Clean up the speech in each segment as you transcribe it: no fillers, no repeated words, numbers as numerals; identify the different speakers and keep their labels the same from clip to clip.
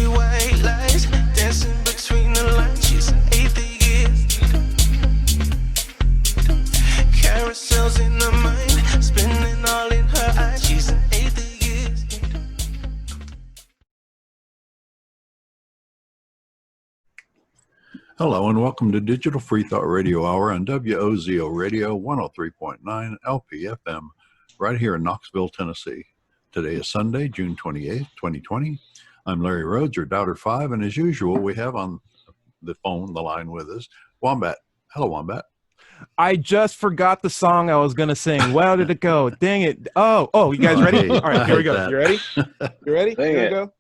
Speaker 1: see white lies dancing between the lines. She's an atheist. Carousels in her mind, spinning all in her eyes. She's an atheist.
Speaker 2: Hello and welcome to Digital-Freethought Radio Hour on WOZO Radio 103.9 LPFM right here in Knoxville, Tennessee. Today is Sunday, June 28th, 2020. I'm Larry Rhodes, your Doubter 5, and as usual, we have on the phone, the line with us, Wombat. Hello, Wombat.
Speaker 3: I just forgot the song I was going to sing. Well, did it go? Dang it. Oh, you guys ready? All right, here we go. You ready? You ready? Here we go.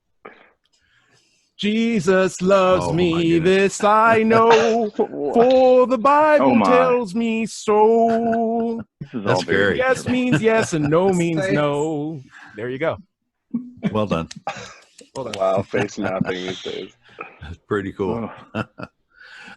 Speaker 3: Jesus loves me, this I know, for the Bible tells me so.
Speaker 2: That's scary.
Speaker 3: Yes means yes and no means no. There you go.
Speaker 2: Well done.
Speaker 4: Wow, face mapping these days.
Speaker 2: That's pretty cool.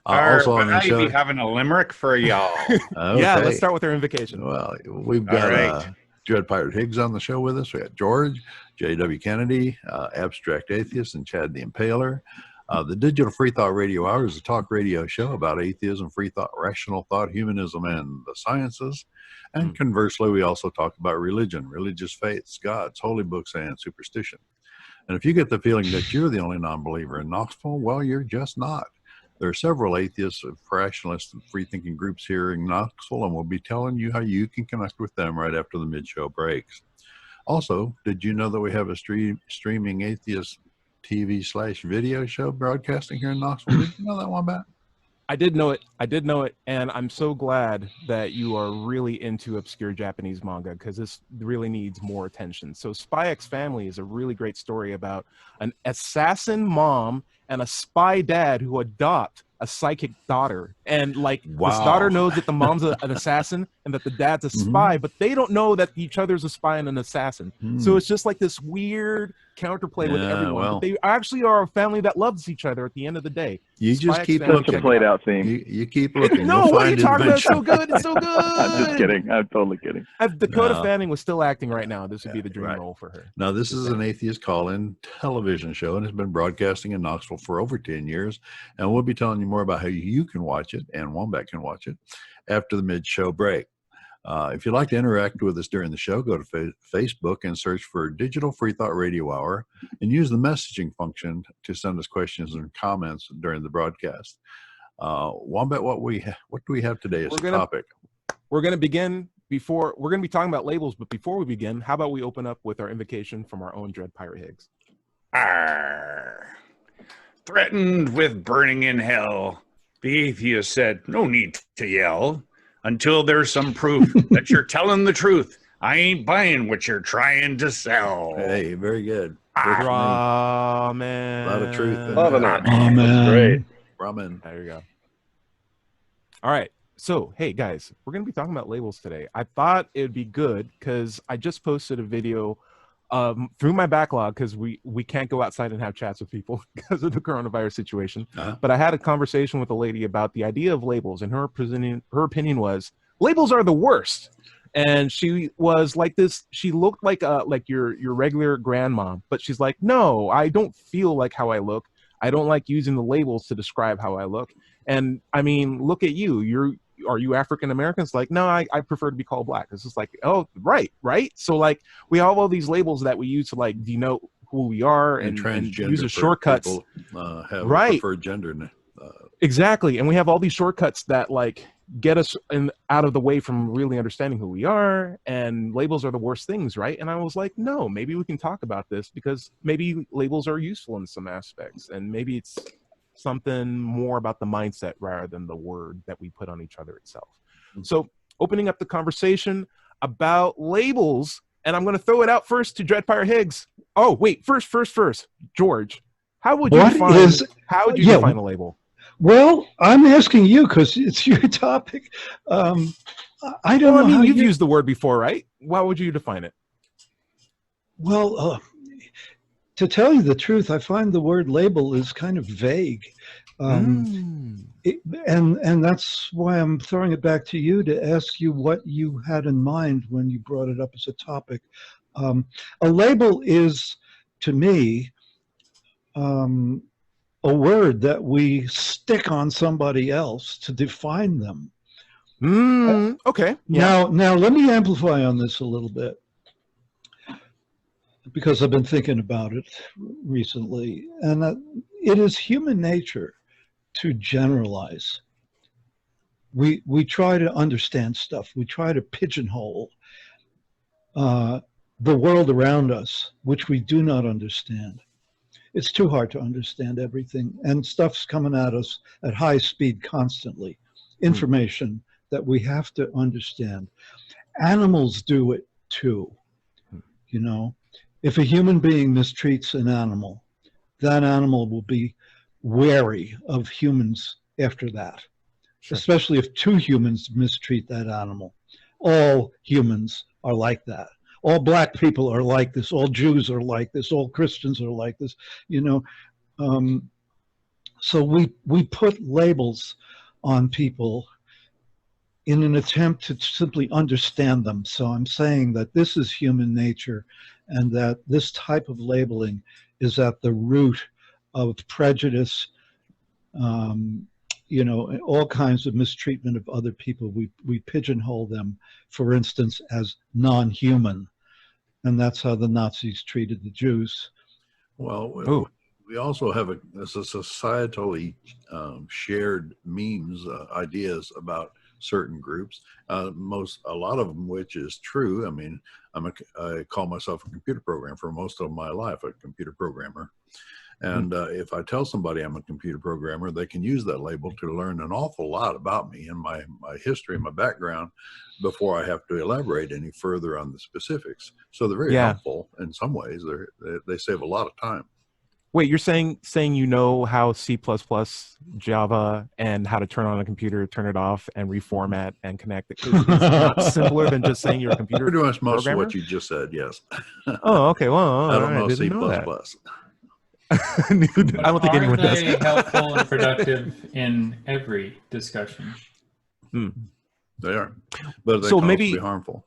Speaker 5: Also on the show, be having a limerick for y'all.
Speaker 2: Okay.
Speaker 3: Yeah, let's start with our invocation.
Speaker 2: Well, we've got Dread Pirate Higgs on the show with us. We got George, J.W. Kennedy, Abstract Atheist, and Chad the Impaler. The Digital-Freethought Radio Hour is a talk radio show about atheism, free thought, rational thought, humanism, and the sciences. And conversely, we also talk about religion, religious faiths, gods, holy books, and superstition. And if you get the feeling that you're the only non-believer in Knoxville, well, you're just not. There are several atheists, rationalists, and free-thinking groups here in Knoxville, and we'll be telling you how you can connect with them right after the mid-show breaks. Also, did you know that we have a streaming atheist TV/video show broadcasting here in Knoxville? Did you know that one, Matt?
Speaker 3: I did know it, and I'm so glad that you are really into obscure Japanese manga, because this really needs more attention. So Spy X Family is a really great story about an assassin mom and a spy dad who adopt a psychic daughter, and this daughter knows that the mom's an assassin and that the dad's a spy, but they don't know that each other's a spy and an assassin. So it's just like this weird counterplay with everyone. But they actually are a family that loves each other at the end of the day.
Speaker 2: You
Speaker 3: Spy
Speaker 2: just
Speaker 3: X
Speaker 2: keep
Speaker 3: Family,
Speaker 2: looking.
Speaker 4: It's a played out theme.
Speaker 2: You keep looking.
Speaker 3: No, what are you talking about? It's so good. It's so good.
Speaker 4: I'm just kidding. I'm totally kidding.
Speaker 3: If Dakota Fanning was still acting right now, this would be the dream role for her.
Speaker 2: Now, this is an atheist call-in television show, and it's been broadcasting in Knoxville for over 10 years. And we'll be telling you more about how you can watch it, and Wombat can watch it, after the mid-show break. If you'd like to interact with us during the show, go to Facebook and search for Digital-Freethought Radio Hour and use the messaging function to send us questions and comments during the broadcast. Wombat, what do we have today as a topic?
Speaker 3: We're going to begin we're going to be talking about labels, but before we begin, how about we open up with our invocation from our own Dread Pirate Higgs?
Speaker 5: Arr. Threatened with burning in hell, the atheist said, "No need to yell until there's some proof that you're telling the truth. I ain't buying what you're trying to sell."
Speaker 2: Hey, very good.
Speaker 3: Ramen.
Speaker 2: A lot of truth in
Speaker 4: Love
Speaker 2: that.
Speaker 4: it. That's great.
Speaker 2: Ramen.
Speaker 3: There you go. All right. So, hey, guys, we're going to be talking about labels today. I thought it would be good because I just posted a video through my backlog, because we can't go outside and have chats with people because of the coronavirus situation. But I had a conversation with a lady about the idea of labels, and her opinion was labels are the worst. And she was like this. She looked like your regular grandma, but she's like, no, I don't feel like how I look. I don't like using the labels to describe how I look. And I mean, look at you. Are you African American? It's like, no, I prefer to be called black. It's just like, oh, right. So like, we have all these labels that we use to like denote who we are and use as shortcuts.
Speaker 2: People, have a preferred gender.
Speaker 3: Exactly. And we have all these shortcuts that like get us out of the way from really understanding who we are, and labels are the worst things, right? And I was like, no, maybe we can talk about this, because maybe labels are useful in some aspects, and maybe it's something more about the mindset rather than the word that we put on each other itself. So opening up the conversation about labels, and I'm going to throw it out first to Dread Pirate Higgs. Oh, wait, first, George, how would you define a label?
Speaker 6: Well, I'm asking you because it's your topic. I don't know.
Speaker 3: I mean, you've used the word before, right? How would you define it?
Speaker 6: Well, to tell you the truth, I find the word label is kind of vague. And that's why I'm throwing it back to you to ask you what you had in mind when you brought it up as a topic. A label is, to me, a word that we stick on somebody else to define them.
Speaker 3: Okay. Yeah.
Speaker 6: Now let me amplify on this a little bit, because I've been thinking about it recently, and it is human nature to generalize. We try to understand stuff. We try to pigeonhole the world around us, which we do not understand. It's too hard to understand everything, and stuff's coming at us at high speed constantly. Information that we have to understand. Animals do it too. You know, if a human being mistreats an animal, that animal will be wary of humans after that. Sure. Especially if two humans mistreat that animal. All humans are like that. All black people are like this. All Jews are like this. All Christians are like this. You know, so we put labels on people in an attempt to simply understand them. So I'm saying that this is human nature, and that this type of labeling is at the root of prejudice, you know, all kinds of mistreatment of other people. We pigeonhole them, for instance, as non-human. And that's how the Nazis treated the Jews.
Speaker 2: Well, we also have a societally shared memes, ideas about certain groups. A lot of them, which is true. I mean, I call myself a computer programmer for most of my life, a computer programmer. And if I tell somebody I'm a computer programmer, they can use that label to learn an awful lot about me and my history and my background before I have to elaborate any further on the specifics. So they're very helpful in some ways. They save a lot of time.
Speaker 3: Wait, you're saying you know how C++, Java, and how to turn on a computer, turn it off, and reformat and connect it? It's not simpler than just saying you're a computer
Speaker 2: Pretty much most
Speaker 3: programmer?
Speaker 2: of what you just said, yes.
Speaker 3: Oh, okay. Well,
Speaker 2: I don't know C++.
Speaker 3: I don't think anyone does.
Speaker 7: Aren't they helpful and productive in every discussion?
Speaker 2: They are, but they
Speaker 3: so
Speaker 2: can
Speaker 3: maybe
Speaker 2: also be harmful.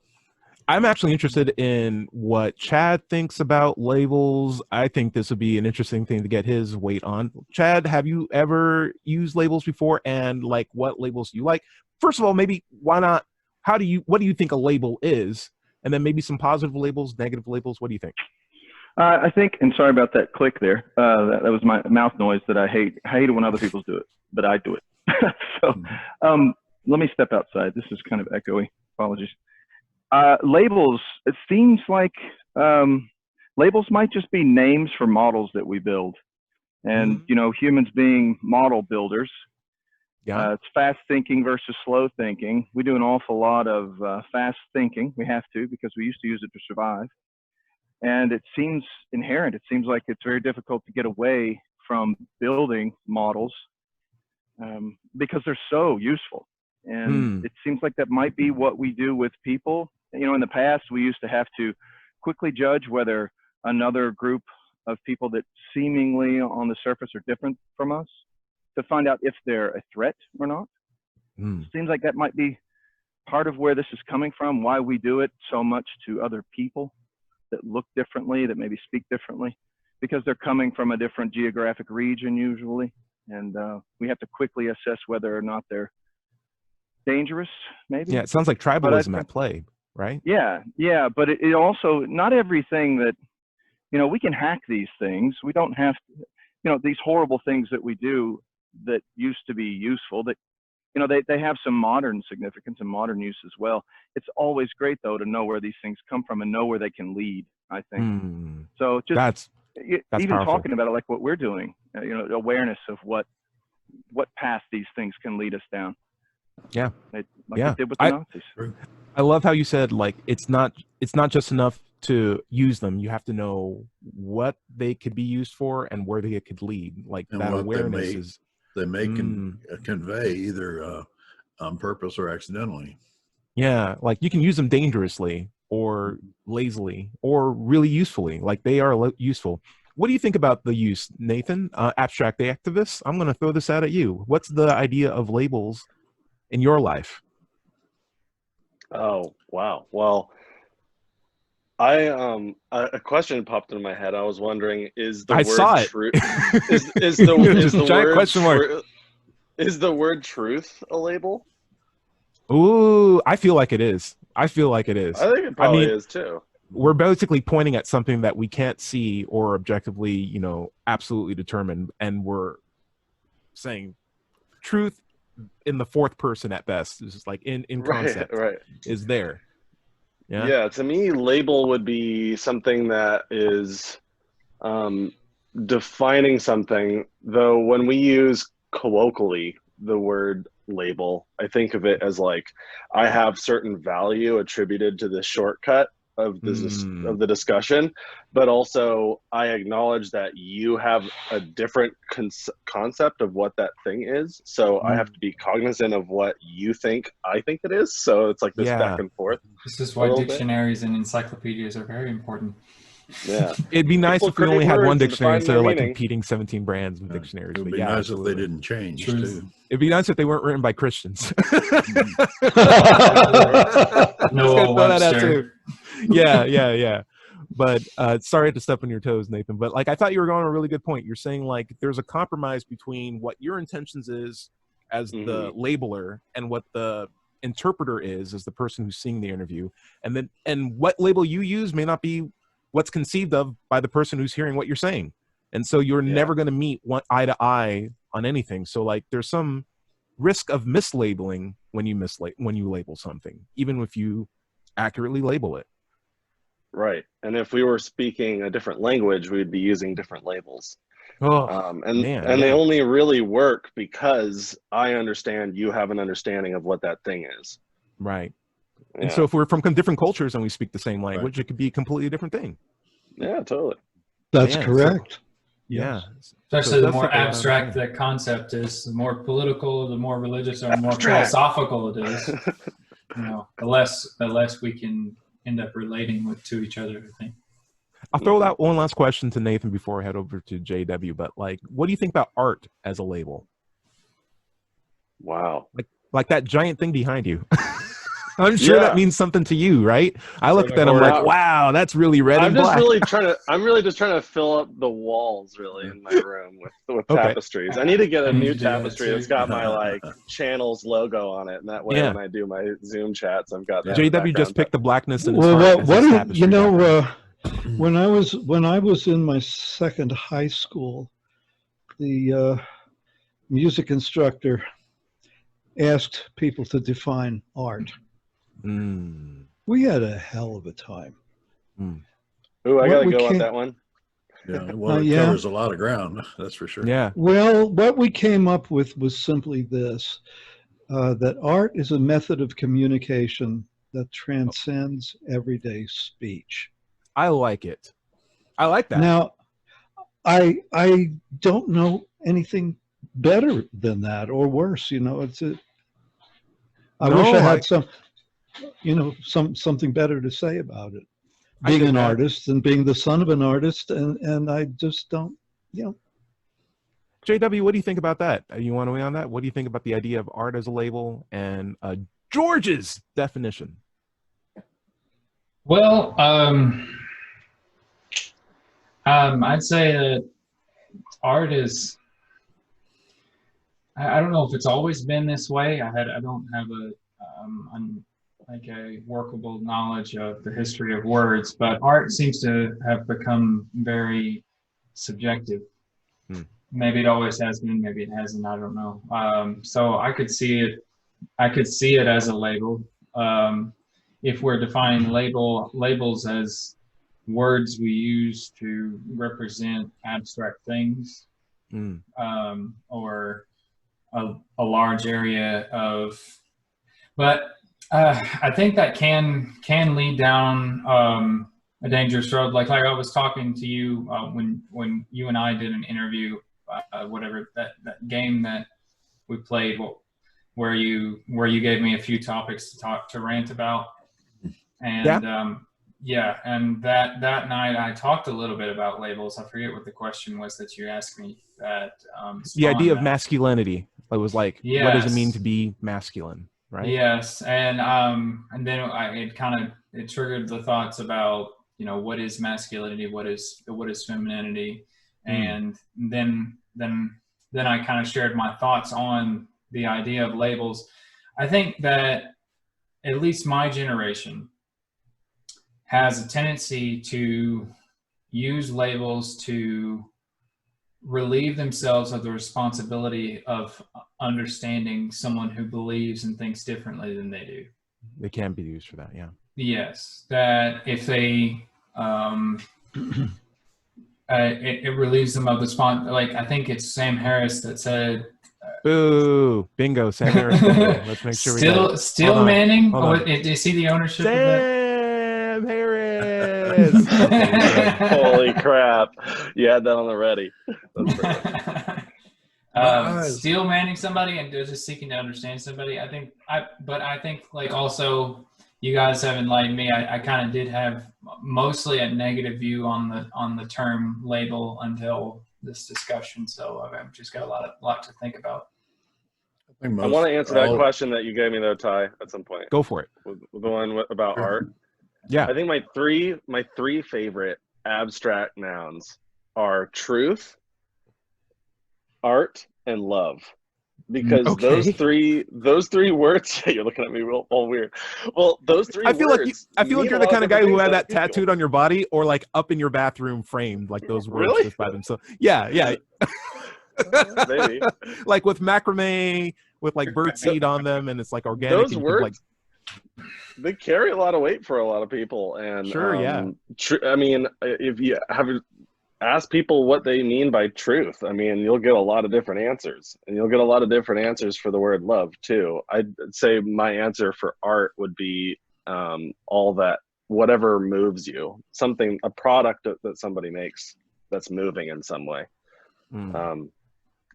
Speaker 3: I'm actually interested in what Chad thinks about labels. I think this would be an interesting thing to get his weight on. Chad, have you ever used labels before, and like what labels do you like? First of all, maybe why not? What do you think a label is? And then maybe some positive labels, negative labels. What do you think?
Speaker 4: I think, and sorry about that click there. That was my mouth noise that I hate. I hate it when other people do it, but I do it. So let me step outside. This is kind of echoey. Apologies. Labels, it seems like labels might just be names for models that we build. And, you know, humans being model builders, it's fast thinking versus slow thinking. We do an awful lot of fast thinking. We have to, because we used to use it to survive. And it seems inherent. It seems like it's very difficult to get away from building models because they're so useful. And it seems like that might be what we do with people. You know, in the past, we used to have to quickly judge whether another group of people that seemingly on the surface are different from us to find out if they're a threat or not. Seems like that might be part of where this is coming from, why we do it so much to other people that look differently, that maybe speak differently, because they're coming from a different geographic region usually. And we have to quickly assess whether or not they're dangerous, maybe.
Speaker 3: Yeah, it sounds like tribalism at play, right?
Speaker 4: Yeah, but it also, not everything that, you know, we can hack these things. We don't have to, you know, these horrible things that we do that used to be useful, that, you know, they have some modern significance and modern use as well. It's always great, though, to know where these things come from and know where they can lead, I think. So just that's even powerful. Talking about it like what we're doing, you know, awareness of what path these things can lead us down.
Speaker 3: Yeah.
Speaker 4: It did with the Nazis.
Speaker 3: I love how you said, like, it's not just enough to use them. You have to know what they could be used for and where they could lead. Like, and that awareness is...
Speaker 2: They may convey either on purpose or accidentally.
Speaker 3: Yeah, like you can use them dangerously or lazily or really usefully. Like they are useful. What do you think about the use, Nathan? Abstract activist, I'm going to throw this out at you. What's the idea of labels in your life?
Speaker 8: Oh, wow. Well, A question popped into my head. I was wondering, is the
Speaker 3: I saw
Speaker 8: word
Speaker 3: it.
Speaker 8: truth is the
Speaker 3: Giant
Speaker 8: word
Speaker 3: question mark.
Speaker 8: is the word truth a label?
Speaker 3: Ooh, I feel like it is. I feel like it is.
Speaker 8: I think it probably is too.
Speaker 3: We're basically pointing at something that we can't see or objectively, you know, absolutely determine, and we're saying truth in the fourth person at best. This is like in concept,
Speaker 8: right.
Speaker 3: is there.
Speaker 8: Yeah, to me, label would be something that is defining something, though when we use colloquially the word label, I think of it as like, I have certain value attributed to this shortcut of this of the discussion, but also I acknowledge that you have a different concept of what that thing is, so I have to be cognizant of what you think I think it is, so it's like this back and forth.
Speaker 7: This is why dictionaries and encyclopedias are very important.
Speaker 8: Yeah,
Speaker 3: it'd be nice
Speaker 8: People
Speaker 3: if we only
Speaker 8: create
Speaker 3: had one
Speaker 8: words and
Speaker 3: dictionary
Speaker 8: define
Speaker 3: instead of
Speaker 8: their
Speaker 3: like
Speaker 8: meaning.
Speaker 3: competing 17 brands of dictionaries.
Speaker 2: It would
Speaker 3: But
Speaker 2: be
Speaker 3: yeah,
Speaker 2: nice
Speaker 3: absolutely.
Speaker 2: if they didn't change
Speaker 7: Truth.
Speaker 2: too.
Speaker 3: It'd be nice if they weren't written by Christians.
Speaker 7: Noah Webster.
Speaker 3: Yeah. But sorry to step on your toes, Nathan. But like, I thought you were going on a really good point. You're saying like there's a compromise between what your intentions is as the labeler and what the interpreter is as the person who's seeing the interview, and what label you use may not be what's conceived of by the person who's hearing what you're saying. And so you're never going to meet eye to eye on anything. So like there's some risk of mislabeling when you label something, even if you accurately label it.
Speaker 8: Right. And if we were speaking a different language, we'd be using different labels. They only really work because I understand you have an understanding of what that thing is.
Speaker 3: Right.
Speaker 8: Yeah.
Speaker 3: And so if we're from different cultures and we speak the same language, it could be a completely different thing.
Speaker 8: Yeah, totally.
Speaker 6: That's correct.
Speaker 3: So, yeah.
Speaker 7: Especially the more abstract the concept is, the more political, the more religious, or more philosophical it is. You know, the less we can end up relating to each other, I think.
Speaker 3: I'll throw out one last question to Nathan before I head over to JW. But like, what do you think about art as a label?
Speaker 8: Wow.
Speaker 3: Like that giant thing behind you. I'm sure that means something to you, right? I look at that, I'm like, wow, that's really red and black.
Speaker 8: I'm really just trying to fill up the walls really in my room with tapestries. I need to get a new tapestry that's got my like channels logo on it, and that way when I do my Zoom chats, I've got that.
Speaker 3: JW just picked the blackness in his
Speaker 6: when I was in my second high school, the music instructor asked people to define art. We had a hell of a time.
Speaker 8: Ooh, I gotta go on that one.
Speaker 2: Yeah, well, it covers a lot of ground, that's for sure.
Speaker 3: Yeah.
Speaker 6: Well, what we came up with was simply this, that art is a method of communication that transcends everyday speech.
Speaker 3: I like it. I like that.
Speaker 6: Now, I don't know anything better than that or worse. You know, I wish I had something better to say about it. Being an artist and being the son of an artist, and I just don't,
Speaker 3: JW, what do you think about that? You want to weigh on that? What do you think about the idea of art as a label and George's definition?
Speaker 7: Well, I'd say that art is, I don't know if it's always been this way. I don't have a workable knowledge of the history of words, but art seems to have become very subjective. Maybe it always has been, maybe it hasn't, I don't know. So I could see it as a label. If we're defining labels as words we use to represent abstract things, or a large area of, but I think that can lead down a dangerous road. Like I was talking to you when you and I did an interview, whatever that game that we played, where you gave me a few topics to rant about, and and that night I talked a little bit about labels. I forget what the question was that you asked me. The
Speaker 3: idea of masculinity. It was like, what does it mean to be masculine? Right.
Speaker 7: Yes, and then it triggered the thoughts about what is masculinity, what is femininity, and then I kind of shared my thoughts on the idea of labels. I think that at least my generation has a tendency to use labels to relieve themselves of the responsibility of understanding someone who believes and thinks differently than they do.
Speaker 3: They can be used for that, yeah.
Speaker 7: Yes, that if they, it relieves them of the like, I think it's Sam Harris that said,
Speaker 3: boo, bingo, Sam Harris. Bingo. Let's make sure we
Speaker 7: still Manning. Is he the ownership of that?
Speaker 3: Sam Harris.
Speaker 8: Holy crap! You had that on the ready. That's perfect.
Speaker 7: Still manning somebody and just seeking to understand somebody. I think like also you guys have enlightened me. I kind of did have mostly a negative view on the term label until this discussion. So I've just got a lot to think about.
Speaker 8: I want to answer that question that you gave me though, Ty, at some point.
Speaker 3: Go for it.
Speaker 8: With the one about art.
Speaker 3: Yeah.
Speaker 8: I think my three favorite abstract nouns are truth, art, and love. Because those three words, you're looking at me all weird. Well, those three words.
Speaker 3: I feel like you're the kind of guy who had that tattooed on your body or like up in your bathroom framed, like those words
Speaker 8: really?
Speaker 3: just by themselves. Yeah.
Speaker 8: Maybe.
Speaker 3: Like with macrame, with like birdseed on them, and it's like organic.
Speaker 8: Those words, they carry a lot of weight for a lot of people. And
Speaker 3: sure, yeah.
Speaker 8: I mean, if you have ask people what they mean by truth, I mean, you'll get a lot of different answers, and you'll get a lot of different answers for the word love too. I'd say my answer for art would be all that, whatever moves you, a product that somebody makes that's moving in some way.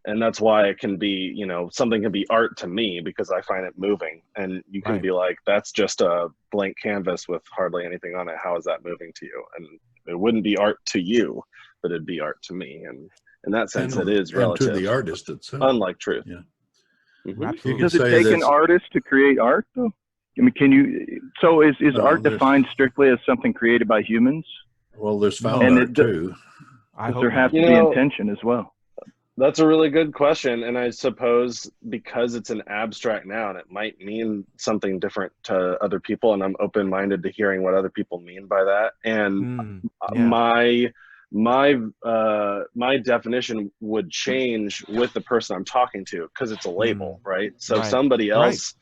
Speaker 8: And that's why it can be, something can be art to me because I find it moving, and you can be like, that's just a blank canvas with hardly anything on it. How is that moving to you? And it wouldn't be art to you, but it'd be art to me. And in that sense, it is relative.
Speaker 2: And to the artist itself.
Speaker 8: Unlike truth.
Speaker 2: Yeah.
Speaker 8: Mm-hmm.
Speaker 4: Does it take an artist to create art though? I mean, so is art defined strictly as something created by humans?
Speaker 2: Well, there's found art too.
Speaker 4: There has to be intention as well.
Speaker 8: That's a really good question. And I suppose because it's an abstract noun, it might mean something different to other people. And I'm open-minded to hearing what other people mean by that. And my definition would change with the person I'm talking to because it's a label, right? So somebody else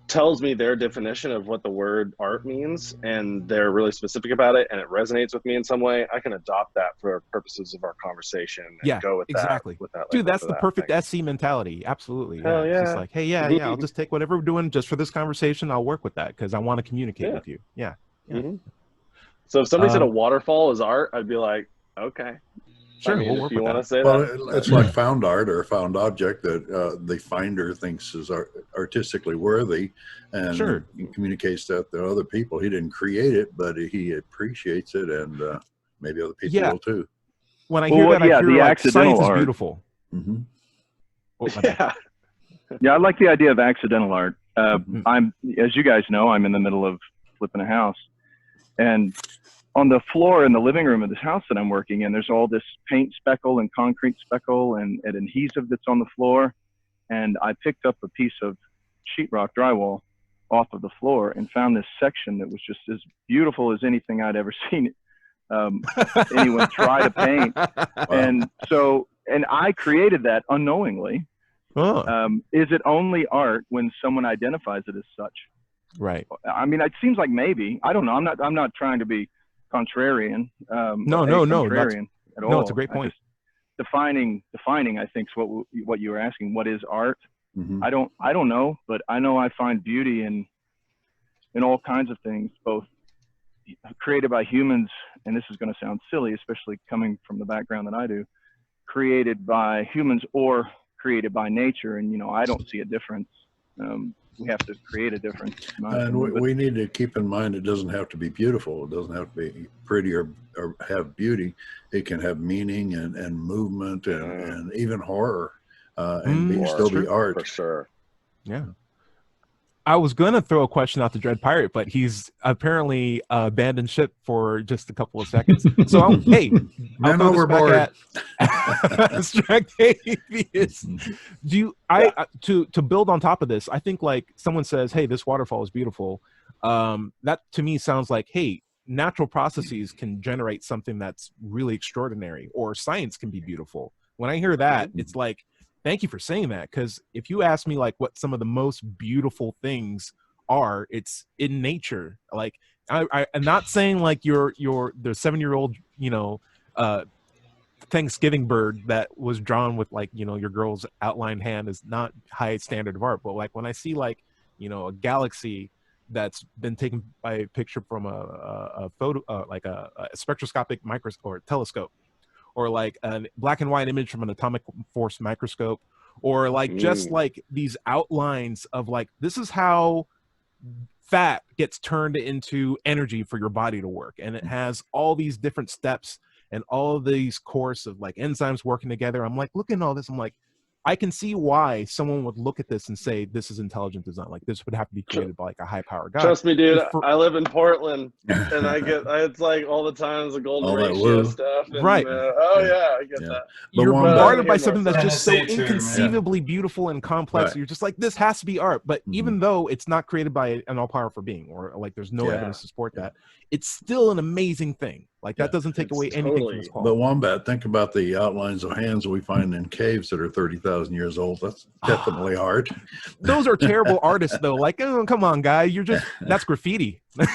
Speaker 8: tells me their definition of what the word art means, and they're really specific about it, and it resonates with me in some way. I can adopt that for purposes of our conversation and go with that. With that
Speaker 3: dude, that's the perfect SC mentality. Absolutely.
Speaker 8: Hell yeah.
Speaker 3: It's just like, hey, I'll just take whatever we're doing just for this conversation. I'll work with that because I want to communicate with you. Yeah.
Speaker 8: Mm-hmm. So if somebody said a waterfall is art, I'd be like, okay.
Speaker 3: Sure,
Speaker 8: I mean,
Speaker 3: we'll work
Speaker 8: if you
Speaker 3: with
Speaker 8: want to say
Speaker 2: that.
Speaker 8: Well,
Speaker 2: it's like found art or a found object that the finder thinks is artistically worthy and communicates that to other people. He didn't create it, but he appreciates it, and maybe other people will too.
Speaker 3: When I hear that, I hear like science is beautiful.
Speaker 2: Mm-hmm.
Speaker 4: Yeah, I like the idea of accidental art. I'm, as you guys know, I'm in the middle of flipping a house, and on the floor in the living room of this house that I'm working in, there's all this paint speckle and concrete speckle and adhesive that's on the floor. And I picked up a piece of sheetrock drywall off of the floor and found this section that was just as beautiful as anything I'd ever seen anyone try to paint. And I created that unknowingly. Is it only art when someone identifies it as such?
Speaker 3: Right.
Speaker 4: I mean, it seems like maybe. I don't know. I'm not trying to be contrarian.
Speaker 3: No.
Speaker 4: At all.
Speaker 3: No, it's a great point.
Speaker 4: Defining, I think is what you were asking. What is art?
Speaker 2: Mm-hmm.
Speaker 4: I don't know, but I know I find beauty in all kinds of things, both created by humans, and this is going to sound silly, especially coming from the background that I do, created by humans or created by nature. And I don't see a difference. We have to create a difference.
Speaker 2: And we need to keep in mind it doesn't have to be beautiful. It doesn't have to be pretty or have beauty. It can have meaning and movement and even horror and still be art.
Speaker 8: For sure.
Speaker 3: Yeah. I was gonna throw a question out to Dread Pirate, but he's apparently abandoned ship for just a couple of seconds. So I'll
Speaker 2: Man
Speaker 3: throw this
Speaker 2: overboard.
Speaker 3: back at Abstract Atheist. Do you to build on top of this? I think like someone says, "Hey, this waterfall is beautiful." That to me sounds like, "Hey, natural processes can generate something that's really extraordinary," or science can be beautiful. When I hear that, it's like, thank you for saying that, because if you ask me like what some of the most beautiful things are, it's in nature. Like I'm not saying like the 7-year-old Thanksgiving bird that was drawn with like your girl's outlined hand is not high standard of art, but like when I see like a galaxy that's been taken by a picture from a photo like a spectroscopic microscope or telescope, or like a black and white image from an atomic force microscope, or like just like these outlines of like, this is how fat gets turned into energy for your body to work. And it has all these different steps and all of these course of like enzymes working together. I'm like, looking at all this, I'm like, I can see why someone would look at this and say this is intelligent design. Like this would have to be created by like a high power guy.
Speaker 8: Trust me, dude. I live in Portland, and it's like all the time the golden ratio stuff. And,
Speaker 3: right.
Speaker 8: I get that.
Speaker 3: You're
Speaker 2: Wombat.
Speaker 3: bombarded by something that's just so
Speaker 7: Tennessee too,
Speaker 3: inconceivably beautiful and complex.
Speaker 2: Right.
Speaker 3: You're just like, this has to be art. But even though it's not created by an all-powerful being, or like there's no evidence to support that, it's still an amazing thing. Like that doesn't take away anything from this call.
Speaker 2: But Wombat, think about the outlines of hands that we find in caves that are 30,000 years old. That's definitely art.
Speaker 3: Those are terrible artists, though. Like, oh, come on, guy, that's graffiti.
Speaker 8: Gotta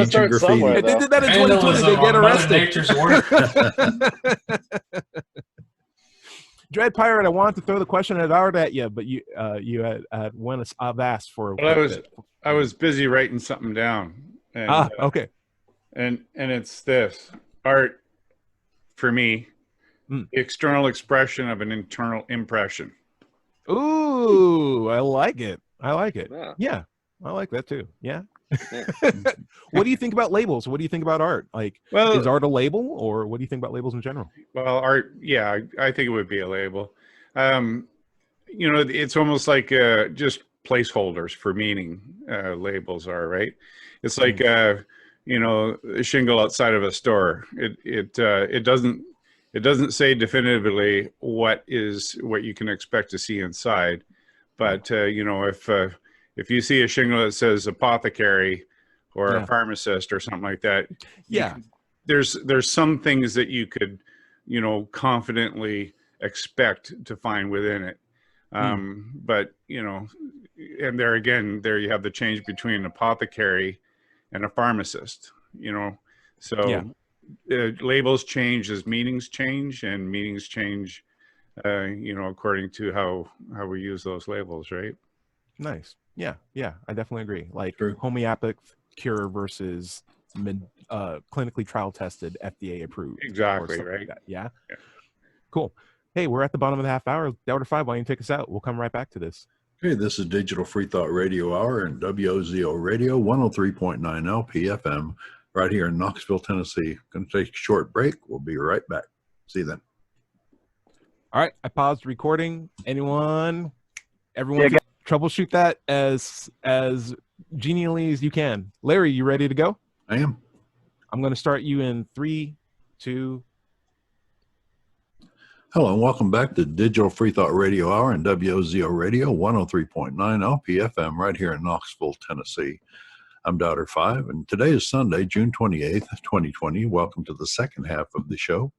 Speaker 8: start somewhere.
Speaker 3: If they did that in
Speaker 7: Vandalism
Speaker 3: 2020, they get
Speaker 7: on Mother
Speaker 3: arrested.
Speaker 7: Nature's work.
Speaker 3: Dread Pirate, I wanted to throw the question at you, but you had one I've asked for.
Speaker 5: I was busy writing something down. And,
Speaker 3: okay.
Speaker 5: And it's this: art, for me, the external expression of an internal impression.
Speaker 3: Ooh, I like it. Yeah, I like that too. Yeah. What do you think about labels? What do you think about art? Like, is art a label, or what do you think about labels in general?
Speaker 5: Well, art, I think it would be a label. It's almost like just placeholders for meaning. Labels are, right. It's like a shingle outside of a store. It doesn't say definitively what you can expect to see inside, but if you see a shingle that says apothecary or a pharmacist or something like that, there's some things that you could confidently expect to find within it. But and there you have the change between an apothecary and a pharmacist, labels change as meanings change, and meanings change, according to how we use those labels, right?
Speaker 3: Nice. Yeah, I definitely agree. Like homeopathic cure versus clinically trial tested, FDA approved.
Speaker 5: Exactly, right?
Speaker 3: Like yeah. Cool. Hey, we're at the bottom of the half hour. Delta 5, why don't you take us out? We'll come right back to this.
Speaker 2: Okay, this is Digital Freethought Radio Hour and WOZO Radio 103.9 LPFM right here in Knoxville, Tennessee. Going to take a short break. We'll be right back. See you then.
Speaker 3: All right, I paused recording. Everyone troubleshoot that as genially as you can. Larry, you ready to go?
Speaker 2: I am.
Speaker 3: I'm going to start you in 3, 2.
Speaker 2: Hello and welcome back to Digital Freethought Radio Hour and WOZO Radio 103.9 LPFM right here in Knoxville, Tennessee. I'm Daughter 5, and today is Sunday, June 28th, 2020. Welcome to the second half of the show.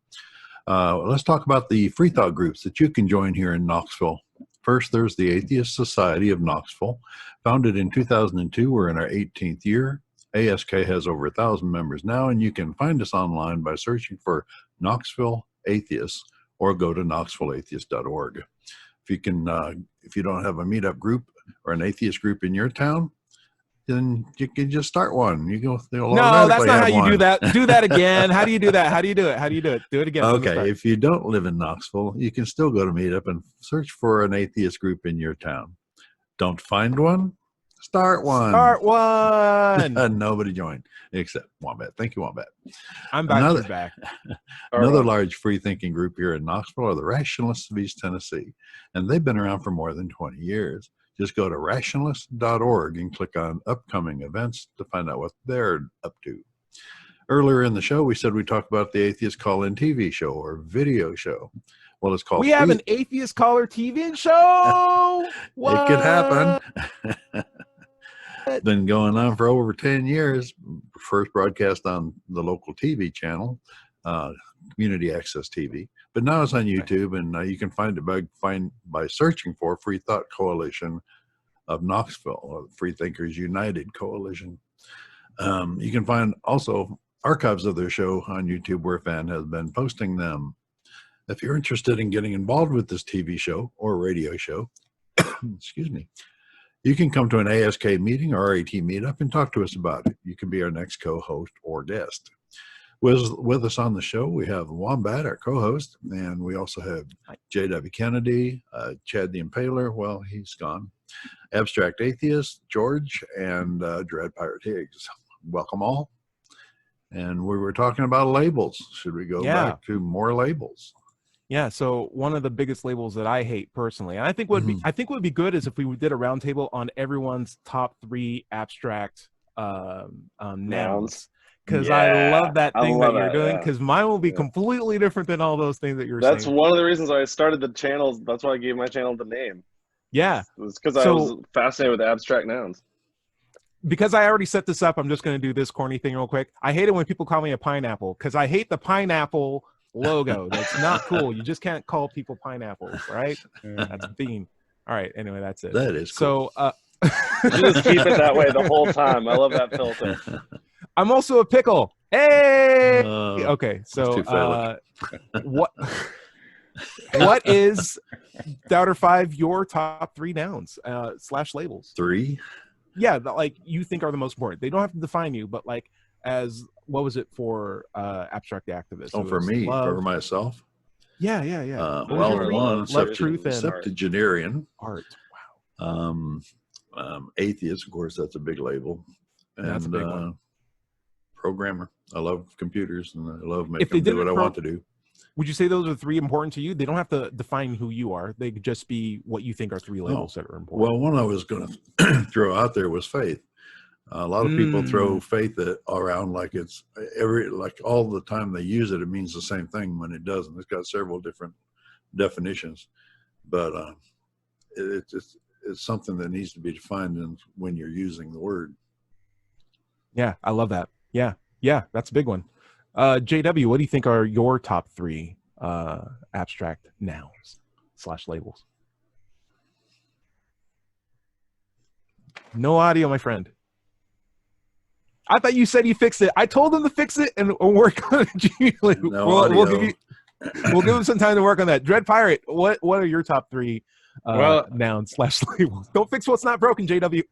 Speaker 2: Let's talk about the Freethought groups that you can join here in Knoxville. First, there's the Atheist Society of Knoxville. Founded in 2002, we're in our 18th year. ASK has over 1,000 members now, and you can find us online by searching for Knoxville Atheists, or go to knoxvilleatheist.org. If you don't have a meetup group or an atheist group in your town, then you can just start one.
Speaker 3: No, that's not how you do that. Do that again. How do you do that? How do you do it? Do it again.
Speaker 2: Okay, if you don't live in Knoxville, you can still go to Meetup and search for an atheist group in your town. Don't find one? Start one. Nobody joined except Wombat. Thank you, Wombat.
Speaker 3: I'm back.
Speaker 2: Another large free-thinking group here in Knoxville are the Rationalists of East Tennessee, and they've been around for more than 20 years. Just go to rationalists.org and click on upcoming events to find out what they're up to. Earlier in the show, we said we talked about the Atheist Call-In TV show or video show. Well, it's called...
Speaker 3: We have an Atheist Caller TV show?
Speaker 2: It could happen. Been going on for over 10 years. First broadcast on the local TV channel, Community Access TV. But now it's on YouTube, and you can find it by searching for Freethought Coalition of Knoxville, or Freethinkers United Coalition. You can find also archives of their show on YouTube where Fan has been posting them. If you're interested in getting involved with this TV show or radio show, excuse me, you can come to an ASK meeting or RAT meetup and talk to us about it. You can be our next co-host or guest. With us on the show, we have Wombat, our co-host, and we also have J.W. Kennedy, Chad the Impaler, well, he's gone, Abstract Atheist, George, and Dread Pirate Higgs. Welcome all. And we were talking about labels. Should we go back to more labels?
Speaker 3: Yeah, so one of the biggest labels that I hate personally, and I think would be good is if we did a roundtable on everyone's top 3 abstract nouns. Because I love that thing that you're doing, because mine will be completely different than all those things that you're saying.
Speaker 8: That's one of the reasons why I started the channel. That's why I gave my channel the name.
Speaker 3: Yeah.
Speaker 8: It's because I was fascinated with abstract nouns.
Speaker 3: Because I already set this up, I'm just going to do this corny thing real quick. I hate it when people call me a pineapple, because I hate the pineapple logo. That's not cool. You just can't call people pineapples, right? That's a theme. All right. Anyway, that's it.
Speaker 2: That is cool.
Speaker 3: So
Speaker 8: just keep it that way the whole time. I love that filter.
Speaker 3: I'm also a pickle. Hey. Okay. So what is Doubter 5 your top 3 nouns / labels?
Speaker 2: 3?
Speaker 3: Yeah, that, like, you think are the most important. They don't have to define you, but like, as what was it for abstract activists?
Speaker 2: Oh, for me, for myself.
Speaker 3: Yeah.
Speaker 2: Well, one,
Speaker 3: love, truth, and
Speaker 2: septuagenarian.
Speaker 3: Art. Wow.
Speaker 2: Atheist, of course, that's a big label. And
Speaker 3: that's a big one.
Speaker 2: Programmer. I love computers, and I love making them do what I want to do.
Speaker 3: Would you say those are 3 important to you? They don't have to define who you are. They could just be what you think are 3 labels that are important.
Speaker 2: Well, one I was going to throw out there was faith. A lot of people throw faith around like it's all the time they use it, it means the same thing when it doesn't. It's got several different definitions, but it's something that needs to be defined when you're using the word.
Speaker 3: Yeah, I love that. Yeah, that's a big one. JW, what do you think are your top 3 abstract nouns / labels? No audio, my friend. I thought you said you fixed it. I told him to fix it and work on it. We'll give him some time to work on that. Dread Pirate, what are your top 3 nouns / labels? Don't fix what's not broken, JW.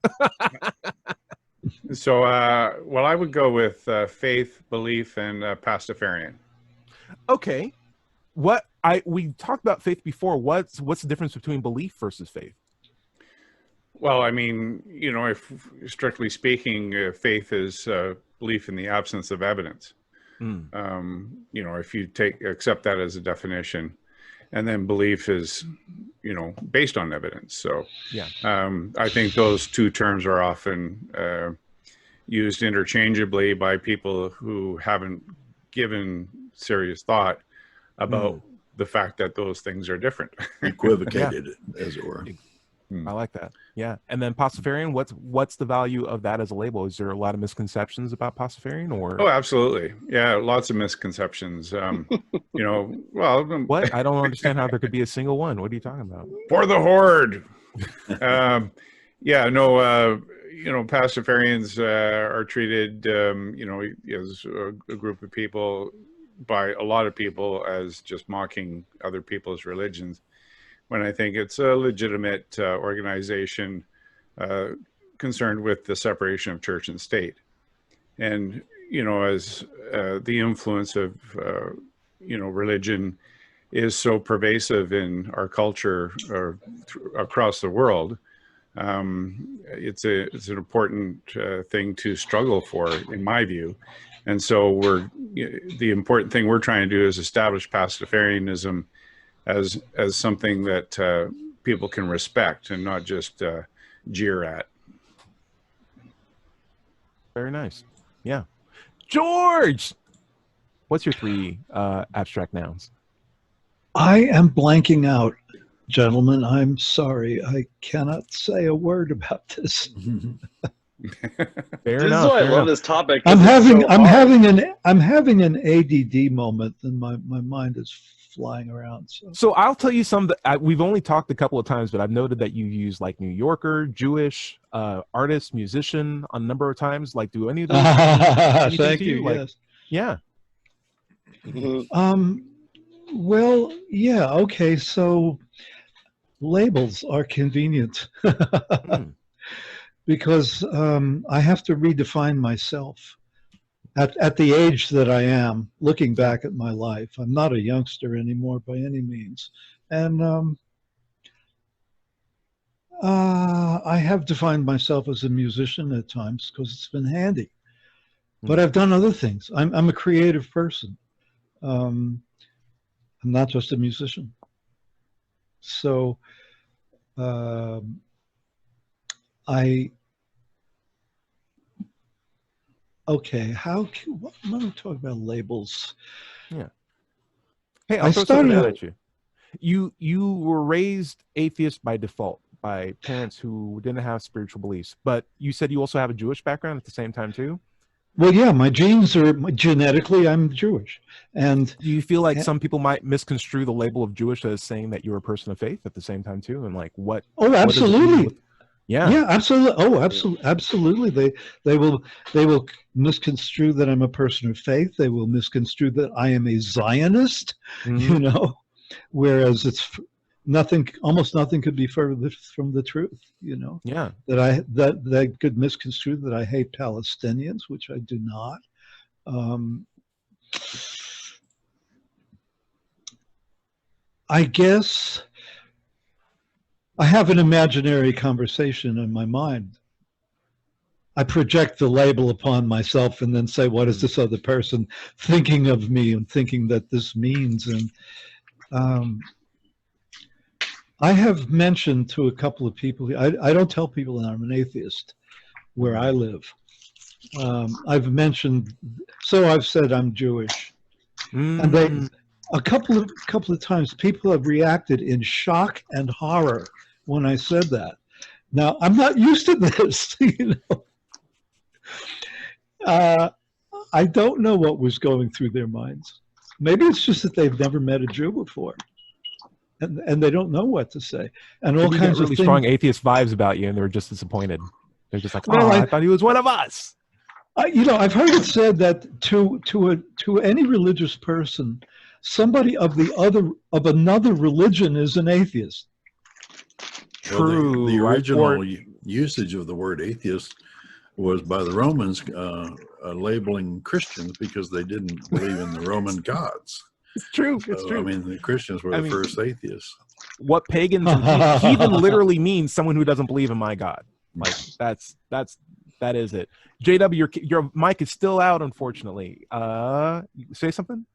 Speaker 5: So, I would go with faith, belief, and Pastafarian.
Speaker 3: Okay. We talked about faith before. What's the difference between belief versus faith?
Speaker 5: Well, I mean, if strictly speaking, faith is belief in the absence of evidence. If you accept that as a definition, and then belief is, based on evidence. So, I think those 2 terms are often used interchangeably by people who haven't given serious thought about the fact that those things are different.
Speaker 2: Equivocated, as it were.
Speaker 3: I like that. Yeah. And then Pastafarian, what's the value of that as a label? Is there a lot of misconceptions about Pastafarian, or?
Speaker 5: Oh, absolutely. Yeah. Lots of misconceptions.
Speaker 3: What? I don't understand how there could be a single one. What are you talking about?
Speaker 5: For the horde. Pastafarians are treated, as a group of people by a lot of people as just mocking other people's religions, when I think it's a legitimate organization concerned with the separation of church and state. And, as the influence of, religion is so pervasive in our culture across the world, it's an important thing to struggle for, in my view. And so the important thing we're trying to do is establish Pastafarianism as something that people can respect, and not just jeer at.
Speaker 3: Very nice. Yeah. George, what's your 3 abstract nouns?
Speaker 6: I am blanking out, gentlemen. I'm sorry. I cannot say a word about this.
Speaker 3: Fair
Speaker 8: This
Speaker 3: enough.
Speaker 8: is why I
Speaker 3: fair
Speaker 8: love
Speaker 3: enough.
Speaker 8: this topic.
Speaker 6: I'm
Speaker 8: 'cause it's
Speaker 6: having
Speaker 8: so
Speaker 6: I'm
Speaker 8: hard.
Speaker 6: having an ADD moment, and my mind is flying around.
Speaker 3: So I'll tell you some that we've only talked a couple of times, but I've noted that you use like New Yorker, Jewish, artist, musician on a number of times. Like, do any of those? mean anything
Speaker 6: Thank
Speaker 3: to
Speaker 6: you.
Speaker 3: Like,
Speaker 6: Yes.
Speaker 3: yeah.
Speaker 8: Mhm.
Speaker 6: Well, yeah. Okay. So labels are convenient because I have to redefine myself at the age that I am. Looking back at my life, I'm not a youngster anymore by any means, and I have defined myself as a musician at times because it's been handy. But I've done other things. I'm a creative person. I'm not just a musician. So okay, let me talk about labels.
Speaker 3: Yeah. Hey, I'll
Speaker 6: I
Speaker 3: throw something
Speaker 6: started
Speaker 3: out at you. You were raised atheist by default by parents who didn't have spiritual beliefs, but you said you also have a Jewish background at the same time too.
Speaker 6: Well, yeah, my genes are genetically, I'm Jewish. And
Speaker 3: Do you feel like some people might misconstrue the label of Jewish as saying that you're a person of faith at the same time too? And like what?
Speaker 6: oh,
Speaker 3: what does it mean
Speaker 6: absolutely.
Speaker 3: with- Yeah.
Speaker 6: Yeah, absolutely. Oh, absolutely. They will misconstrue that I'm a person of faith. They will misconstrue that I am a Zionist,
Speaker 3: Mhm.
Speaker 6: you know, whereas it's almost nothing could be further from the truth, you know.
Speaker 3: Yeah.
Speaker 6: That they could misconstrue that I hate Palestinians, which I do not. I guess I have an imaginary conversation in my mind. I project the label upon myself and then say, what is this other person thinking of me and thinking that this means? And I have mentioned to a couple of people, I don't tell people that I'm an atheist where I live. I've mentioned, so I've said I'm Jewish. And they, a couple of times people have reacted in shock and horror when I said that. Now, I'm not used to this, you know. I don't know what was going through their minds. Maybe it's just that they've never met a Jew before. And they don't know what to say. And all
Speaker 3: Maybe you
Speaker 6: kinds
Speaker 3: got really
Speaker 6: of things.
Speaker 3: strong atheist vibes about you, and they were just disappointed. They're just like, oh,
Speaker 6: Well,
Speaker 3: I thought he was one of us.
Speaker 6: You know, I've heard it said that to any religious person, somebody of another religion is an atheist.
Speaker 2: Well,
Speaker 3: True.
Speaker 2: the original usage of the word atheist was by the Romans labeling Christians because they didn't believe in the Roman gods.
Speaker 3: It's true. It's
Speaker 2: So,
Speaker 3: true.
Speaker 2: I mean, the Christians were the first atheists.
Speaker 3: What pagans and heathen literally means someone who doesn't believe in my God. Like that is it. JW, your mic is still out, unfortunately. Say something?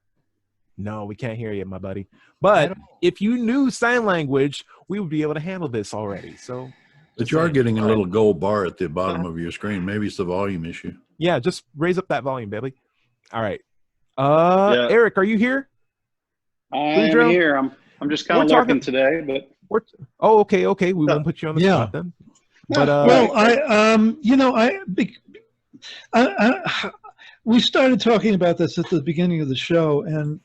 Speaker 3: No, we can't hear you, my buddy. But if you knew sign language, we would be able to handle this already. So,
Speaker 2: But you are getting a little gold bar at the bottom of your screen. Maybe it's the volume issue.
Speaker 3: yeah, just raise up that volume, baby. All right.
Speaker 8: Yeah.
Speaker 3: Eric, are you here?
Speaker 9: I am here. I'm just kind of lurking today, but
Speaker 3: okay. We won't put you on the spot then. But
Speaker 6: well, we started talking about this at the beginning of the show, and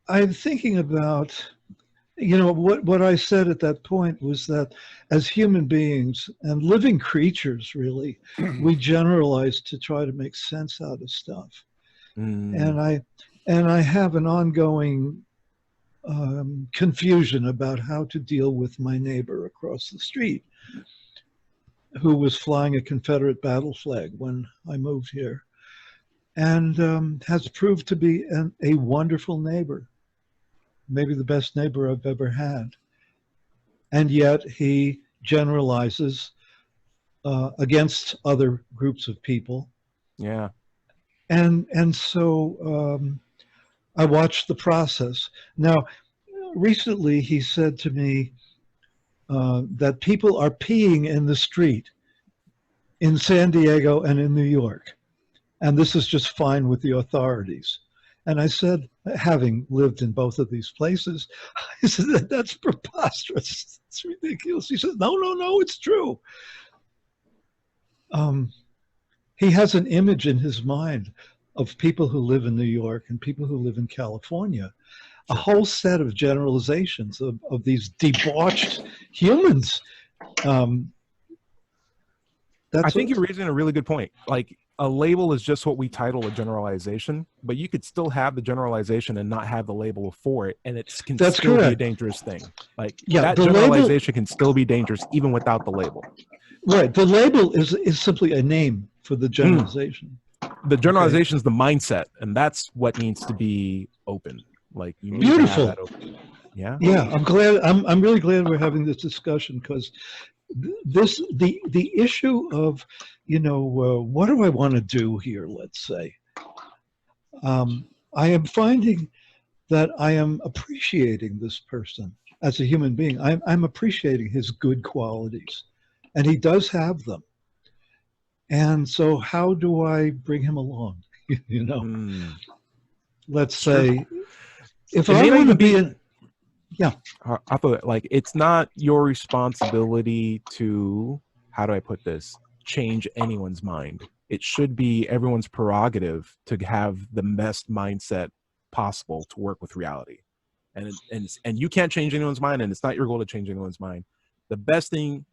Speaker 6: I'm thinking about, what I said at that point was that as human beings and living creatures, really, we generalize to try to make sense out of stuff. And I have an ongoing confusion about how to deal with my neighbor across the street, who was flying a Confederate battle flag when I moved here, and has proved to be a wonderful neighbor, maybe the best neighbor I've ever had. And yet he generalizes against other groups of people.
Speaker 3: Yeah.
Speaker 6: And so I watched the process. Now, recently he said to me that people are peeing in the street in San Diego and in New York, and this is just fine with the authorities. And I said, having lived in both of these places, I said, that's preposterous. It's ridiculous. He said, no, it's true. He has an image in his mind of people who live in New York and people who live in California, a whole set of generalizations of these debauched humans.
Speaker 3: I think you're raising a really good point. Like, a label is just what we title a generalization, but you could still have the generalization and not have the label for it, and it can still be a dangerous thing. Like, that generalization can still be dangerous even without the label.
Speaker 6: Right. The label is simply a name for the generalization.
Speaker 3: The generalization is the mindset, and that's what needs to be open. Like, you need
Speaker 6: Beautiful.
Speaker 3: to have that open. Yeah.
Speaker 6: Yeah, I'm glad. I'm really glad we're having this discussion, because the issue of, what do I want to do here? Let's say, I am finding that I am appreciating this person as a human being. I'm appreciating his good qualities, and he does have them. And so, how do I bring him along? Let's say, if I want to be in. Yeah.
Speaker 3: I thought, like, it's not your responsibility to, how do I put this, change anyone's mind. It should be everyone's prerogative to have the best mindset possible to work with reality. And you can't change anyone's mind, and it's not your goal to change anyone's mind. The best thing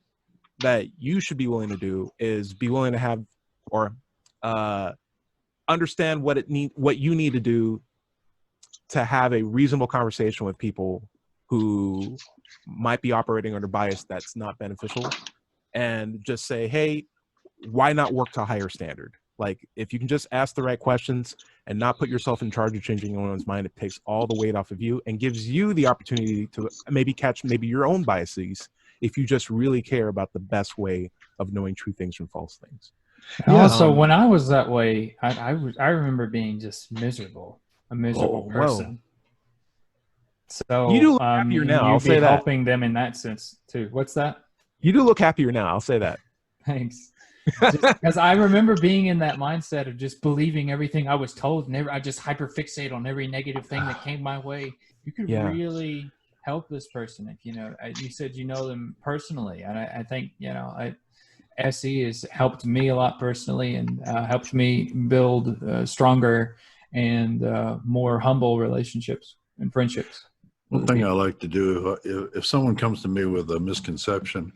Speaker 3: that you should be willing to do is be willing to have, or understand what you need to do to have a reasonable conversation with people who might be operating under bias that's not beneficial, and just say, hey, why not work to a higher standard? Like, if you can just ask the right questions and not put yourself in charge of changing anyone's mind, it takes all the weight off of you and gives you the opportunity to maybe catch your own biases, if you just really care about the best way of knowing true things from false things.
Speaker 7: Also, when I was that way, I remember being just miserable, a miserable person. So
Speaker 3: you do look happier now. I'll say that.
Speaker 7: Helping them in that sense too. What's that?
Speaker 3: You do look happier now. I'll say that.
Speaker 7: Thanks. Because I remember being in that mindset of just believing everything I was told, and I just hyperfixate on every negative thing that came my way. You could really help this person if you said you know them personally, and I think SE has helped me a lot personally, and helped me build stronger and more humble relationships and friendships.
Speaker 2: One thing I like to do, if someone comes to me with a misconception,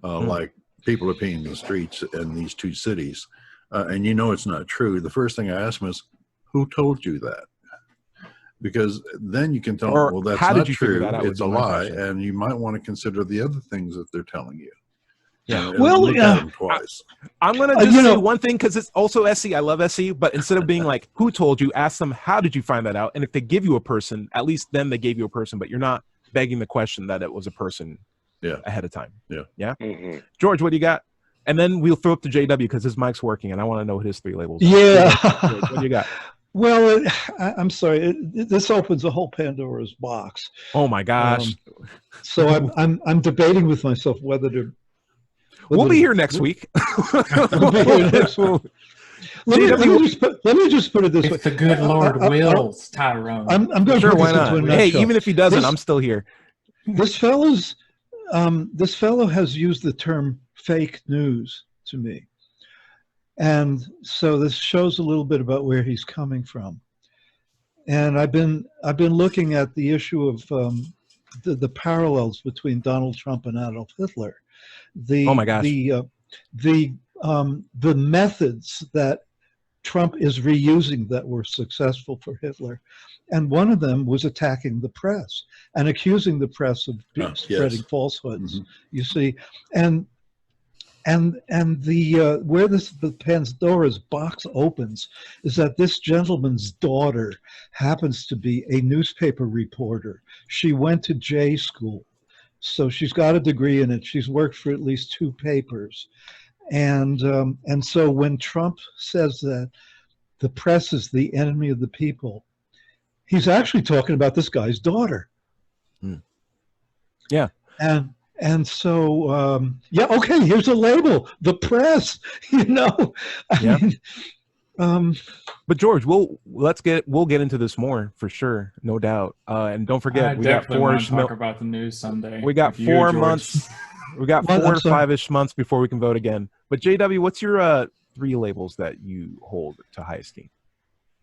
Speaker 2: like people are peeing in the streets in these two cities, and it's not true, the first thing I ask them is, who told you that? Because then you can tell them, well, that's not true, it's a lie, and you might want to consider the other things that they're telling you.
Speaker 3: Yeah.
Speaker 2: Well, twice.
Speaker 3: I'm going to just say one thing, because it's also SE. I love SE, but instead of being like, who told you, ask them, how did you find that out? And if they give you a person, at least then they gave you a person, but you're not begging the question that it was a person ahead of time. Yeah. Mm-hmm. George, what do you got? And then we'll throw up to JW, because his mic's working, and I want to know what his 3 labels are.
Speaker 6: Yeah.
Speaker 3: George, what do you got?
Speaker 6: Well, I'm sorry. This opens a whole Pandora's box.
Speaker 3: Oh my gosh!
Speaker 6: So I'm debating with myself whether to.
Speaker 3: We'll be here next week.
Speaker 6: We'll be here next week. Let me just put it this way.
Speaker 7: If the good Lord wills, Tyrone.
Speaker 6: I'm going to put this into a nutshell.
Speaker 3: Hey, even if he doesn't, I'm still here.
Speaker 6: This fellow has used the term fake news to me. And so this shows a little bit about where he's coming from. And I've been looking at the issue of the parallels between Donald Trump and Adolf Hitler.
Speaker 3: Oh my gosh.
Speaker 6: The methods that Trump is reusing that were successful for Hitler, and one of them was attacking the press and accusing the press of spreading falsehoods. Mm-hmm. You see, and the where the Pandora's box opens is that this gentleman's daughter happens to be a newspaper reporter. She went to J school, so she's got a degree in it. She's worked for at least 2 papers, and so when Trump says that the press is the enemy of the people, he's actually talking about this guy's daughter.
Speaker 3: Yeah.
Speaker 6: And so, yeah, okay, here's a label, the press, you know. I mean,
Speaker 3: but George, we'll get into this more for sure, no doubt. And don't forget, we got
Speaker 7: talk about the news someday.
Speaker 3: We got 4 months. We got 4 to 5-ish months before we can vote again. But JW, what's your 3 labels that you hold to high esteem?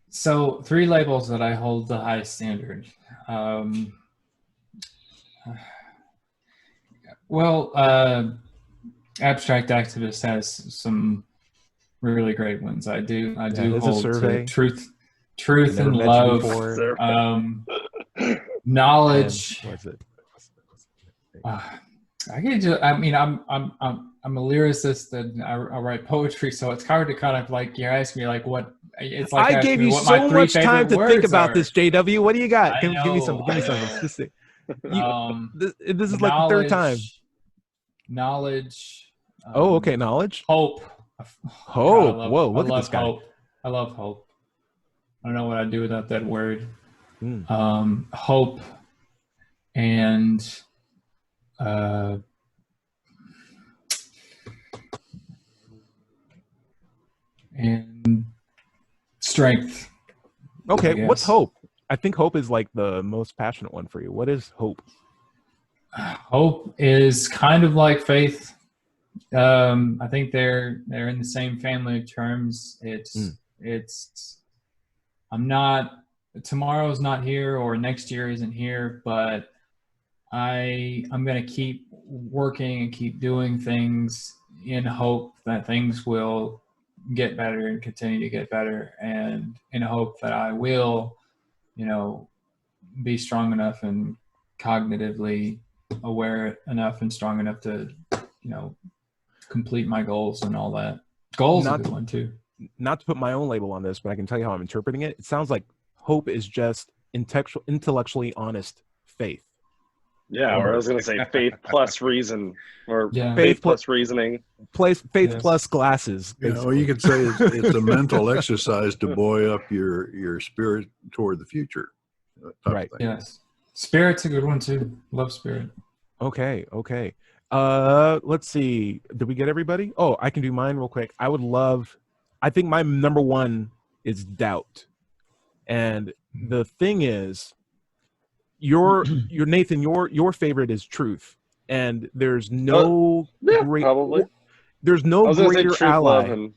Speaker 7: So 3 labels that I hold to high standard. Well, abstract activist has some really great ones. I do hold to truth and love, knowledge. I'm a lyricist and I write poetry, so it's hard to kind of like, you ask me like what it's like.
Speaker 3: I gave you so much time to think about this, JW. What do you got? Give me something. This is like the 3rd time.
Speaker 7: Knowledge.
Speaker 3: Okay, knowledge.
Speaker 7: Hope.
Speaker 3: Whoa, look at this guy.
Speaker 7: Hope. I love hope. I don't know what I'd do without that word. Hope and strength.
Speaker 3: Okay, what's hope? I think hope is like the most passionate one for you. What is hope?
Speaker 7: Hope is kind of like faith. I think they're in the same family of terms. Tomorrow's not here or next year isn't here, but I'm going to keep working and keep doing things in hope that things will get better and continue to get better, and in hope that I will, be strong enough and cognitively aware enough and strong enough to, complete my goals and all that. Goals are a good one too.
Speaker 3: Not to put my own label on this, but I can tell you how I'm interpreting it. It sounds like hope is just intellectually honest faith.
Speaker 8: Yeah, or I was going to say faith plus reason, or faith plus reasoning.
Speaker 3: Faith plus glasses.
Speaker 2: Or you could say it's a mental exercise to buoy up your spirit toward the future.
Speaker 3: Right.
Speaker 7: Yes. Spirit's a good one too. Love spirit.
Speaker 3: Okay. Let's see. Did we get everybody? Oh, I can do mine real quick. I think my number 1 is doubt. And the thing is, your Nathan, your favorite is truth, and there's no there's no greater ally.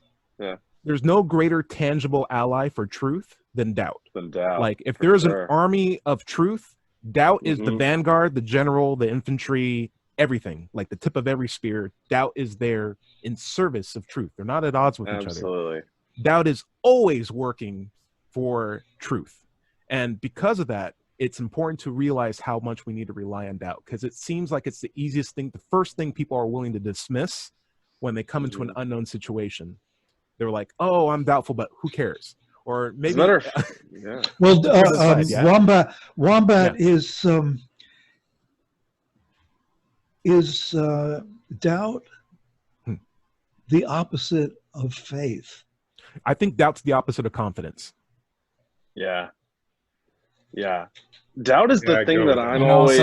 Speaker 3: There's no greater tangible ally for truth than doubt. Like if there's an army of truth, doubt is the vanguard, the general, the infantry, everything. Like the tip of every spear. Doubt is there in service of truth. They're not at odds with each other. Doubt is always working for truth, and because of that, it's important to realize how much we need to rely on doubt, because it seems like it's the easiest thing, the first thing people are willing to dismiss when they come into an unknown situation. They're like, oh, I'm doubtful, but who cares? Or maybe...
Speaker 6: Well, Wombat is doubt the opposite of faith?
Speaker 3: I think doubt's the opposite of confidence.
Speaker 8: Yeah. Doubt is the thing that I'm always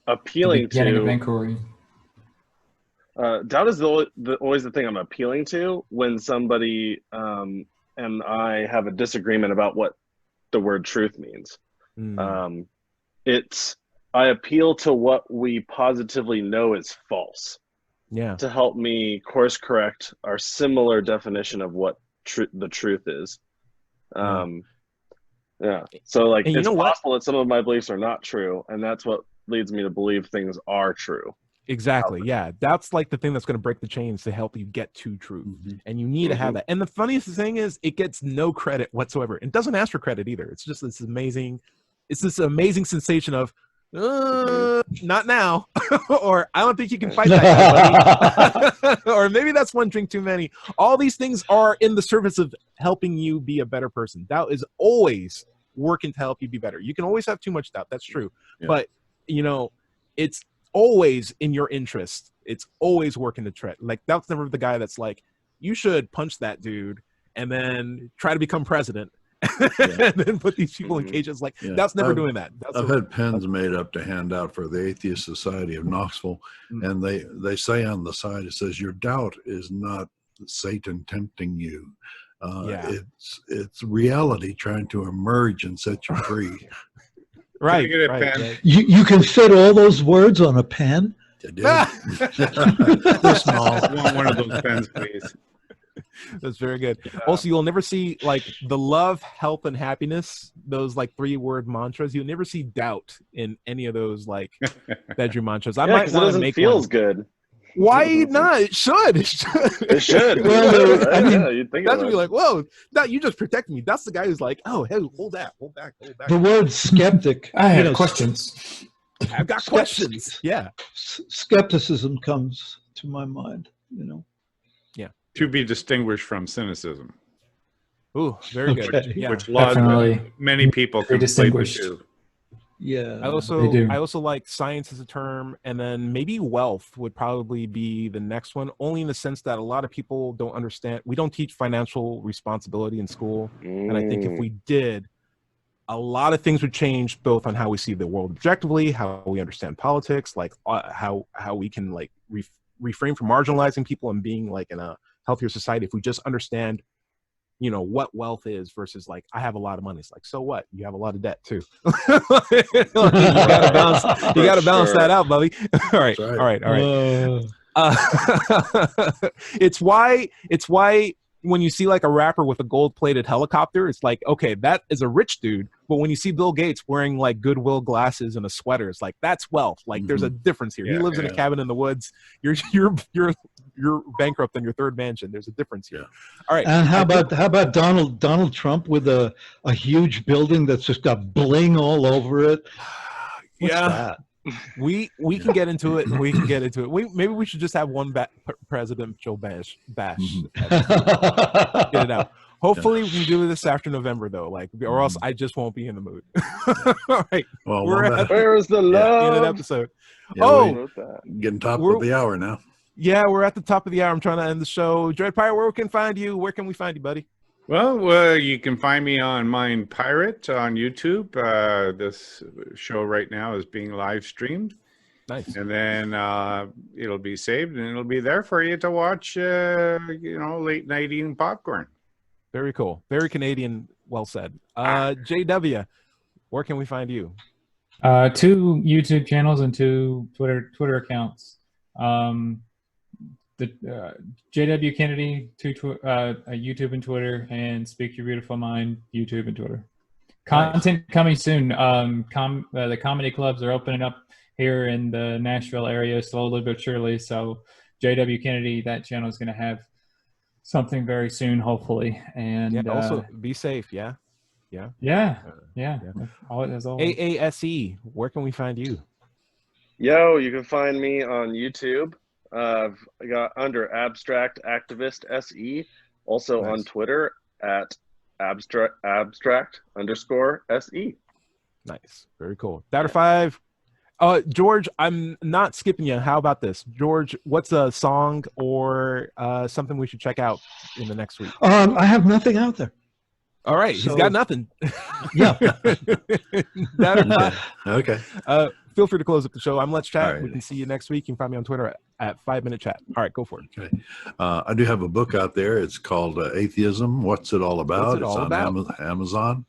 Speaker 8: appealing to. Doubt is always the thing I'm appealing to when somebody and I have a disagreement about what the word truth means. I appeal to what we positively know is false.
Speaker 3: Yeah.
Speaker 8: To help me course correct our similar definition of what the truth is. Yeah. So like, it's possible that some of my beliefs are not true, and that's what leads me to believe things are true.
Speaker 3: Exactly. Yeah. That's like the thing that's going to break the chains to help you get to truth. And you need to have that. And the funniest thing is it gets no credit whatsoever. It doesn't ask for credit either. It's just this amazing sensation of, not now. Or I don't think you can fight that guy, buddy. Or maybe that's one drink too many. All these things are in the service of helping you be a better person. Doubt is always working to help you be better. You can always have too much doubt. That's true. Yeah. But, it's always in your interest. It's always working to tread. Like, doubt's never the guy that's like, you should punch that dude and then try to become president. and then put these people in cages. Like, that's never doing that.
Speaker 2: I've had pens made up to hand out for the Atheist Society of Knoxville, and they say on the side, it says, "Your doubt is not Satan tempting you. It's reality trying to emerge and set you free."
Speaker 3: Right.
Speaker 5: Can I get a pen?
Speaker 6: You can fit all those words on a pen?
Speaker 2: They're small.
Speaker 5: I want one of those pens, please.
Speaker 3: That's very good. Also, you'll never see like the love, health, and happiness, those like 3-word mantras. You'll never see doubt in any of those like bedroom mantras. I might want to make
Speaker 8: feels
Speaker 3: one.
Speaker 8: good.
Speaker 3: Why not? It should.
Speaker 8: It should.
Speaker 3: Well, I mean,
Speaker 8: yeah, you'd think
Speaker 3: that's what you're like, whoa, no, you just protect me. That's the guy who's like, oh, hey, hold back.
Speaker 6: The word skeptic.
Speaker 7: I have questions.
Speaker 3: I've got questions. Yeah.
Speaker 6: Skepticism comes to my mind, you know.
Speaker 5: To be distinguished from cynicism.
Speaker 3: Ooh, very good.
Speaker 6: Okay.
Speaker 5: Which
Speaker 7: Definitely.
Speaker 5: many people can
Speaker 7: distinguished.
Speaker 5: distinguish.
Speaker 6: Yeah.
Speaker 3: I also like science as a term, and then maybe wealth would probably be the next one, only in the sense that a lot of people don't understand. We don't teach financial responsibility in school, and I think if we did, a lot of things would change, both on how we see the world objectively, how we understand politics, like how we can like refrain from marginalizing people and being like in a healthier society. If we just understand, you know, what wealth is versus like, I have a lot of money. It's like, so what? You have a lot of debt too. You gotta balance that out, buddy. All right. It's why when you see like a rapper with a gold-plated helicopter, it's like, okay, that is a rich dude. But when you see Bill Gates wearing like Goodwill glasses and a sweater, it's like, that's wealth. Like there's a difference here. He lives in a cabin in the woods. You're bankrupt in your third mansion. There's a difference here. All right.
Speaker 6: And how about Donald Trump with a huge building that's just got bling all over it? What's that?
Speaker 3: We can get into it. Maybe we should just have one presidential bash. Get it out. Hopefully we can do this after November though, like, or else I just won't be in the mood. All right.
Speaker 2: Well,
Speaker 8: where is the love?
Speaker 3: In an episode.
Speaker 2: Yeah, getting top of the hour now.
Speaker 3: Yeah, we're at the top of the hour. I'm trying to end the show. Dread Pirate, where can we find you? Where can we find you, buddy?
Speaker 5: Well, you can find me on Mind Pirate on YouTube. This show right now is being live streamed.
Speaker 3: Nice.
Speaker 5: And then it'll be saved and it'll be there for you to watch, late night eating popcorn.
Speaker 3: Very cool. Very Canadian. Well said. JW, where can we find you?
Speaker 7: 2 YouTube channels and 2 Twitter accounts. The JW Kennedy, YouTube and Twitter, and Speak Your Beautiful Mind, YouTube and Twitter. Content coming soon. The comedy clubs are opening up here in the Nashville area slowly but surely. So JW Kennedy, that channel is going to have something very soon, hopefully. And
Speaker 3: also be safe. Yeah.
Speaker 7: As always.
Speaker 3: AASE, where can we find you?
Speaker 8: Yo, you can find me on YouTube. I got under Abstract Activist SE. Also on Twitter at abstract_SE.
Speaker 3: Nice. Very cool. Dowder 5. George, I'm not skipping you. How about this? George, what's a song or something we should check out in the next week?
Speaker 6: I have nothing out there.
Speaker 3: All right. He's got nothing.
Speaker 6: Yeah.
Speaker 2: Okay.
Speaker 3: Feel free to close up the show. I'm Let's Chat.
Speaker 2: Right.
Speaker 3: We can see you next week. You can find me on Twitter at 5 Minute Chat. All right, go for it.
Speaker 2: Okay. I do have a book out there. It's called Atheism. What's it all about? It's on Amazon.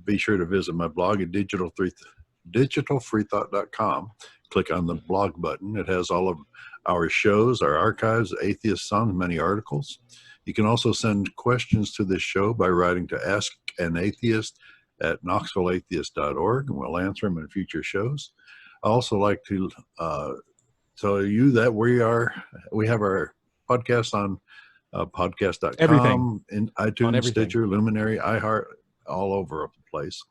Speaker 2: Be sure to visit my blog at Digital-Freethought.com. Click on the blog button. It has all of our shows, our archives, atheist songs, many articles. You can also send questions to this show by writing to Ask an Atheist at knoxvilleatheist.org, and we'll answer them in future shows. I also like to tell you that we have our podcast on podcast.com,
Speaker 3: everything.
Speaker 2: in iTunes, Stitcher, Luminary, iHeart, all over the place.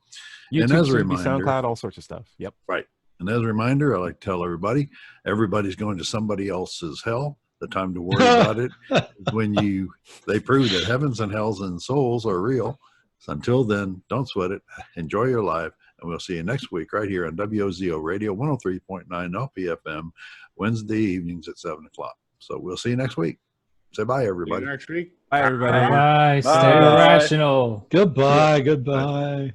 Speaker 3: YouTube,
Speaker 2: and as a reminder,
Speaker 3: SoundCloud, all sorts of stuff. Yep.
Speaker 2: Right. And as a reminder, I like to tell everybody's going to somebody else's hell. The time to worry about it is when they prove that heavens and hells and souls are real. So until then, don't sweat it. Enjoy your life. And we'll see you next week right here on WOZO Radio 103.9 LPFM, Wednesday evenings at 7 o'clock. So we'll see you next week. Say bye,
Speaker 5: See
Speaker 2: everybody.
Speaker 5: you next week.
Speaker 3: Bye, everybody.
Speaker 10: Bye. Stay
Speaker 8: Bye.
Speaker 10: rational.
Speaker 6: Goodbye. Goodbye.